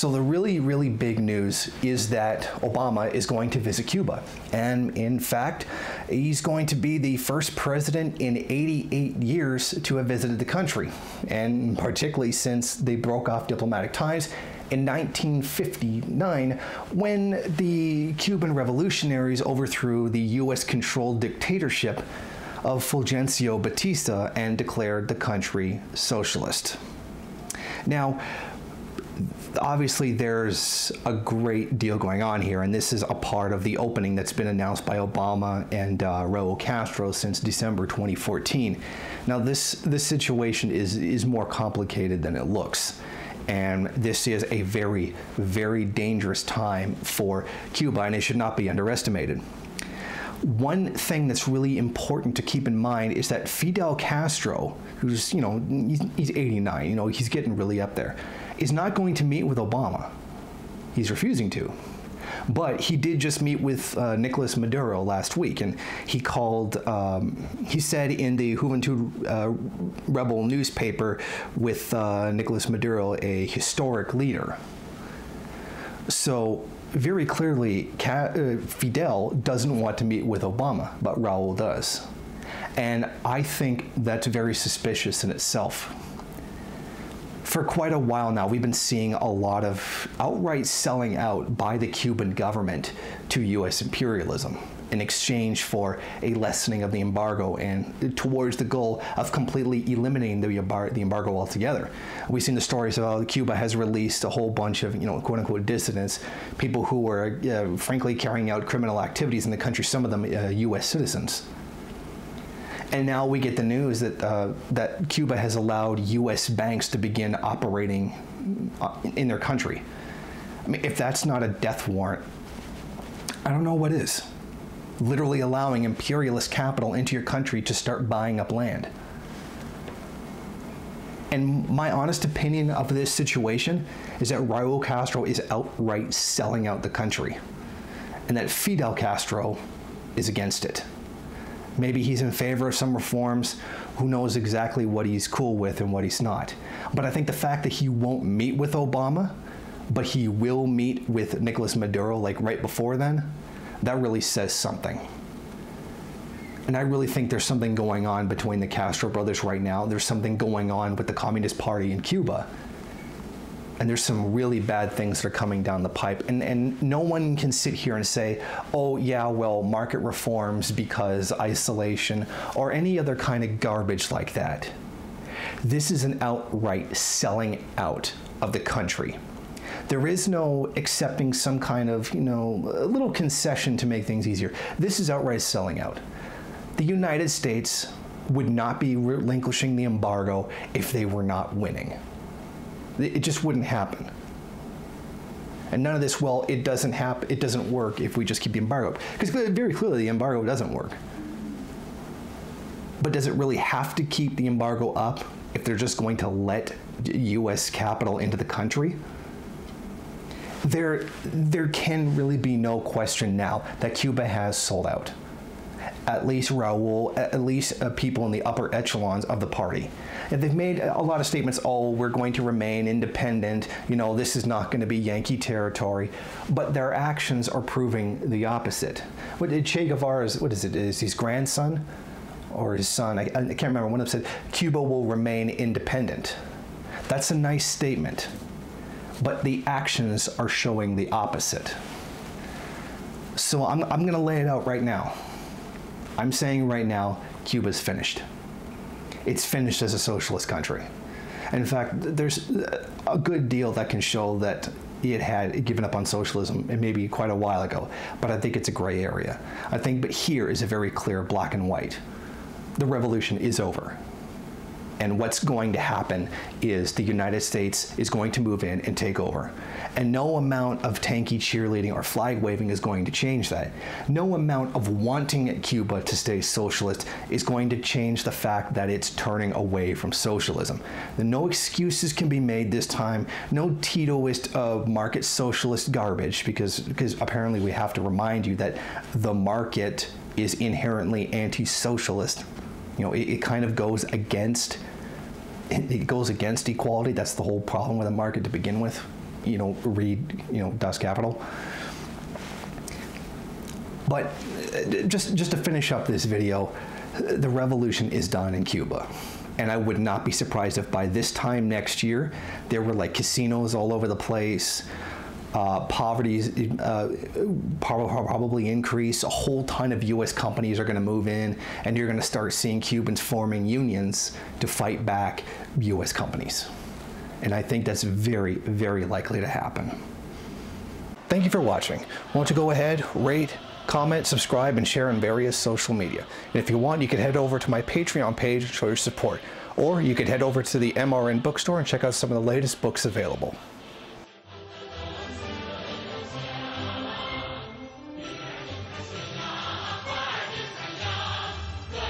So the really big news is that Obama is going to visit Cuba. And in fact, he's going to be the first president in 88 years to have visited the country. And particularly since they broke off diplomatic ties in 1959, when the Cuban revolutionaries overthrew the US-controlled dictatorship of Fulgencio Batista and declared the country socialist. Now, obviously there's a great deal going on here, and this is a part of the opening that's been announced by Obama and Raul Castro since December 2014. Now this situation is more complicated than it looks, and this is a very dangerous time for Cuba, and it should not be underestimated. One thing that's really important to keep in mind is that Fidel Castro, who's, he's 89, he's getting really up there, is not going to meet with Obama. He's refusing to. But he did just meet with Nicolas Maduro last week, and he said in the Juventud Rebel newspaper with Nicolas Maduro a historic leader. So very clearly, Fidel doesn't want to meet with Obama, but Raul does. And I think that's very suspicious in itself. For quite a while now, we've been seeing a lot of outright selling out by the Cuban government to US imperialism in exchange for a lessening of the embargo and towards the goal of completely eliminating the embargo altogether. We've seen the stories of how Cuba has released a whole bunch of, quote-unquote dissidents, people who were, frankly, carrying out criminal activities in the country, some of them US citizens. And now we get the news that that Cuba has allowed US banks to begin operating in their country. I mean, if that's not a death warrant, I don't know what is. Literally allowing imperialist capital into your country to start buying up land. And my honest opinion of this situation is that Raul Castro is outright selling out the country, and that Fidel Castro is against it. Maybe he's in favor of some reforms. Who knows exactly what he's cool with and what he's not. But I think the fact that he won't meet with Obama, but he will meet with Nicolas Maduro like right before then, that really says something. And I really think there's something going on between the Castro brothers right now. There's something going on with the Communist Party in Cuba. And there's some really bad things that are coming down the pipe. And no one can sit here and say, oh yeah, well, market reforms because isolation or any other kind of garbage like that. This is an outright selling out of the country. There is no accepting some kind of, a little concession to make things easier. This is outright selling out. The United States would not be relinquishing the embargo if they were not winning. It just wouldn't happen. And none of this, well, it doesn't happen, it doesn't work if we just keep the embargo. Because very clearly the embargo doesn't work. But does it really have to keep the embargo up if they're just going to let US capital into the country? There can really be no question now that Cuba has sold out. At least Raul, at least people in the upper echelons of the party. And they've made a lot of statements, oh, we're going to remain independent, this is not going to be Yankee territory, but their actions are proving the opposite. What did Che Guevara's, is his grandson or his son, I can't remember, one of them said, Cuba will remain independent. That's a nice statement, but the actions are showing the opposite. So I'm going to lay it out right now. I'm saying right now, Cuba's finished. It's finished as a socialist country. And in fact, there's a good deal that can show that it had given up on socialism, and maybe quite a while ago, but I think it's a gray area. But here is a very clear black and white. The revolution is over. And what's going to happen is the United States is going to move in and take over. And no amount of tanky cheerleading or flag waving is going to change that. No amount of wanting Cuba to stay socialist is going to change the fact that it's turning away from socialism. No excuses can be made this time. No Titoist market socialist garbage, because apparently we have to remind you that the market is inherently anti-socialist. It kind of goes against equality. That's the whole problem with the market to begin with. read, Das Kapital. But just to finish up this video, the revolution is done in Cuba. And I would not be surprised if by this time next year, there were like casinos all over the place, poverty's probably increase, a whole ton of US companies are going to move in, and you're going to start seeing Cubans forming unions to fight back US companies. And I think that's very, very likely to happen. Thank you for watching. Why don't you go ahead, rate, comment, subscribe, and share on various social media. And if you want, you can head over to my Patreon page and show your support. Or you could head over to the MRN bookstore and check out some of the latest books available.